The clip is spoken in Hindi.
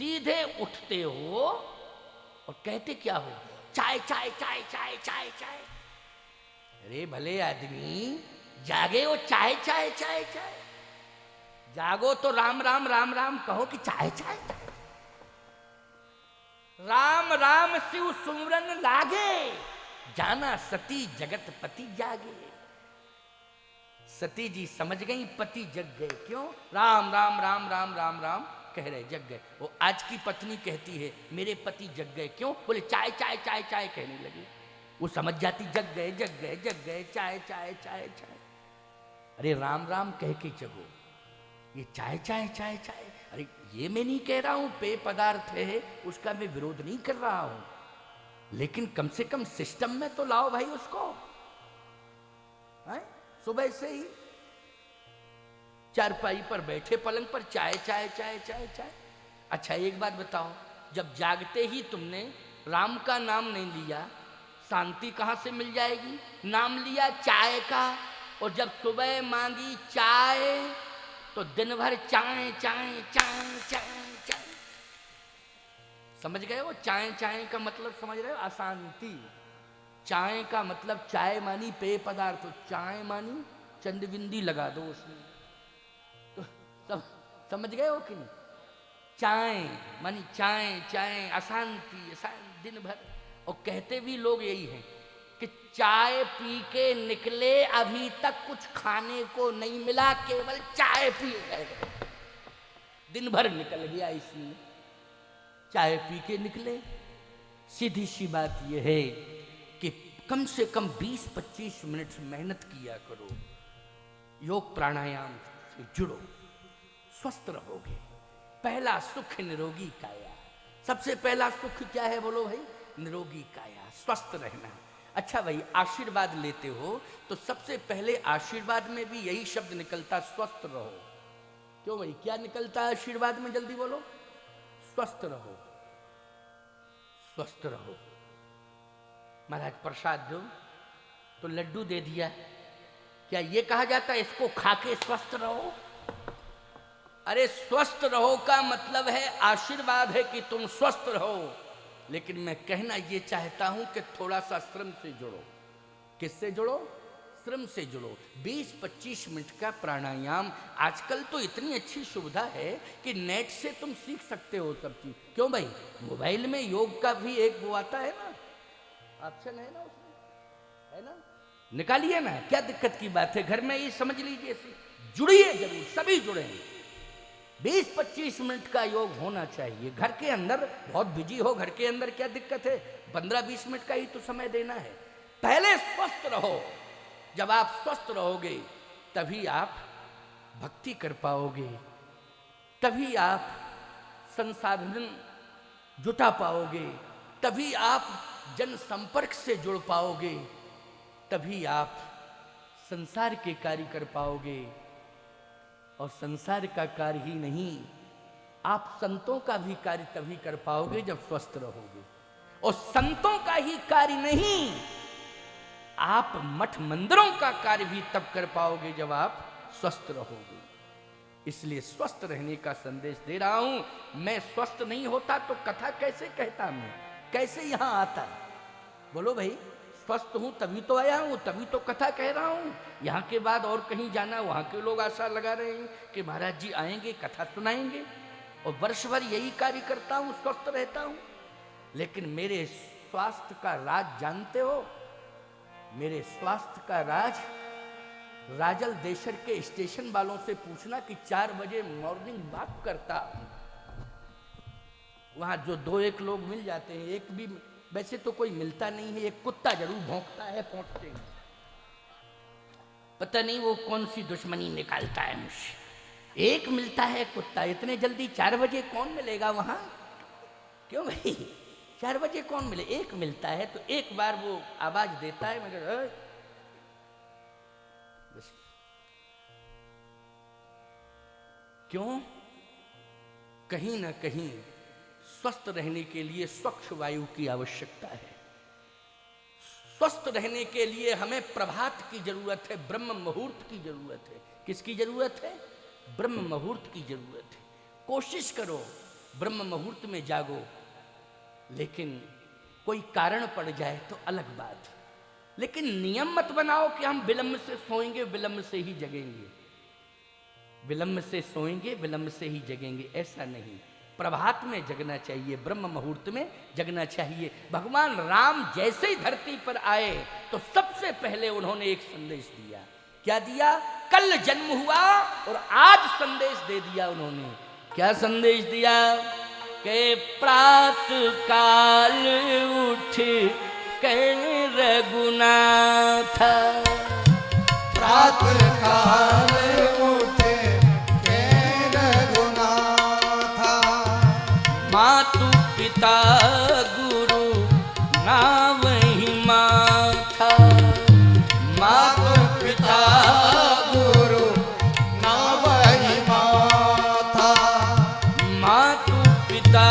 सीधे उठते हो और कहते क्या हो? चाय चाय चाय चाय चाय चाय। अरे भले आदमी, जागे हो चाय चाय चाय चाय। जागो तो राम राम राम राम कहो कि चाय चाय चाय। राम राम शिव सुमरन लागे, जाना सती जगतपति जागे। सती जी समझ गई पति जग गए। क्यों? राम राम राम राम राम राम कह रहे, जग गए। वो आज की पत्नी कहती है मेरे पति जग गए। क्यों? बोले चाय चाय चाय चाय कहने लगी। वो समझ जाती जग गए जग गए जग गए, चाय चाय चाय चाय। अरे राम राम कह के जगो, ये चाय चाय चाय चाय। अरे ये मैं नहीं कह रहा हूं पेय पदार्थ है, उसका मैं विरोध नहीं कर रहा हूं, लेकिन कम से कम सिस्टम में तो लाओ भाई उसको। है? सुबह से ही चारपाई पर बैठे पलंग पर चाय चाय चाय चाय चाय। अच्छा एक बात बताओ, जब जागते ही तुमने राम का नाम नहीं लिया, शांति कहां से मिल जाएगी? नाम लिया चाय का, और जब सुबह मांगी चाय तो दिन भर चाय चाय चाय चाय चाय। समझ गए हो? चाय चाय का मतलब समझ रहे हो? अशांति। चाय का मतलब चाय मानी पेय पदार्थ, चाय मानी चंदबिंदी लगा दो उसमें, तो समझ गए हो कि नहीं? चाय मानी चाय चाय, अशांति अशांति दिन भर। और कहते भी लोग यही हैं कि चाय पी के निकले, अभी तक कुछ खाने को नहीं मिला, केवल चाय पी गए। दिन भर निकल गया इसमें, चाय पी के निकले। सीधी सी बात यह है कि कम से कम 20-25 मिनट मेहनत किया करो, योग प्राणायाम से जुड़ो, स्वस्थ रहोगे। पहला सुख निरोगी काया। सबसे पहला सुख क्या है बोलो भाई? निरोगी काया, स्वस्थ रहना। अच्छा भाई, आशीर्वाद लेते हो तो सबसे पहले आशीर्वाद में भी यही शब्द निकलता, स्वस्थ रहो। क्यों भाई, क्या निकलता है आशीर्वाद में? जल्दी बोलो। स्वस्थ रहो, स्वस्थ रहो। महाराज प्रसाद दो तो लड्डू दे दिया, क्या ये कहा जाता है इसको खा के स्वस्थ रहो? अरे स्वस्थ रहो का मतलब है आशीर्वाद है कि तुम स्वस्थ रहो, लेकिन मैं कहना ये चाहता हूं कि थोड़ा सा श्रम से जुड़ो। किससे जुड़ो? श्रम से जुड़ो। 20-25 मिनट का प्राणायाम, आजकल तो इतनी अच्छी सुविधा है कि नेट से तुम सीख सकते हो सब चीज। क्यों भाई? मोबाइल में योग का भी एक वो आता है ना, ऑप्शन है ना उसमें, है ना? निकालिए ना, क्या दिक्कत की बात है? घर में ही समझ लीजिए, जुड़िए जरूर, सभी जुड़े। 20-25 मिनट का योग होना चाहिए। घर के अंदर बहुत बिजी हो, घर के अंदर क्या दिक्कत है? 15-20 मिनट का ही तो समय देना है। पहले स्वस्थ रहो। जब आप स्वस्थ रहोगे तभी आप भक्ति कर पाओगे, तभी आप संसाधन जुटा पाओगे, तभी आप जन संपर्क से जुड़ पाओगे, तभी आप संसार के कार्य कर पाओगे। और संसार का कार्य ही नहीं, आप संतों का भी कार्य तभी कर पाओगे जब स्वस्थ रहोगे। और संतों का ही कार्य नहीं, आप मठ मंदिरों का कार्य भी तब कर पाओगे जब आप स्वस्थ रहोगे। इसलिए स्वस्थ रहने का संदेश दे रहा हूं। मैं स्वस्थ नहीं होता तो कथा कैसे कहता, मैं कैसे यहां आता? बोलो भाई, स्वस्थ हूं तभी तो आया हूं, तभी तो कथा कह रहा हूं। यहां के बाद और कहीं जाना, वहां के लोग आशा लगा रहे हैं कि महाराज जी आएंगे, कथा सुनाएंगे, और वर्ष भर यही कार्य करता हूं, स्वस्थ रहता हूं। लेकिन मेरे स्वास्थ्य का राज जानते हो? मेरे स्वास्थ्य का राज, राजल देशर के स्टेशन वालों से पूछना कि 4 बजे मॉर्निंग वॉक करता हूं। वहां जो 2-1 लोग मिल जाते हैं, एक भी वैसे तो कोई मिलता नहीं है, एक कुत्ता जरूर भौंकता है पहुंचते ही, पता नहीं वो कौन सी दुश्मनी निकालता है मुझसे। एक मिलता है कुत्ता, इतने जल्दी 4 बजे कौन मिलेगा वहां? क्यों भाई, 4 बजे कौन मिले? एक मिलता है तो एक बार वो आवाज देता है, मगर बस। क्यों? कहीं ना कहीं स्वस्थ रहने के लिए स्वच्छ वायु की आवश्यकता है। स्वस्थ रहने के लिए हमें प्रभात की जरूरत है, ब्रह्म मुहूर्त की जरूरत है। किसकी जरूरत है? ब्रह्म मुहूर्त की जरूरत है। कोशिश करो ब्रह्म मुहूर्त में जागो, लेकिन कोई कारण पड़ जाए तो अलग बात, लेकिन नियम मत बनाओ कि हम विलंब से सोएंगे, विलंब से ही जगेंगे, विलंब से सोएंगे, विलंब से ही जगेंगे, ऐसा नहीं। प्रभात में जगना चाहिए, ब्रह्म मुहूर्त में जगना चाहिए। भगवान राम जैसे ही धरती पर आए तो सबसे पहले उन्होंने एक संदेश दिया। क्या दिया? कल जन्म हुआ और आज संदेश दे दिया उन्होंने। क्या संदेश दिया? के प्रात काल उठ के रघुनाथ, प्रात काल उठ के रघुनाथ, मातु पिता गुरु नावहि माथा, मातु पिता गुरु नावहि माथा, मातु पिता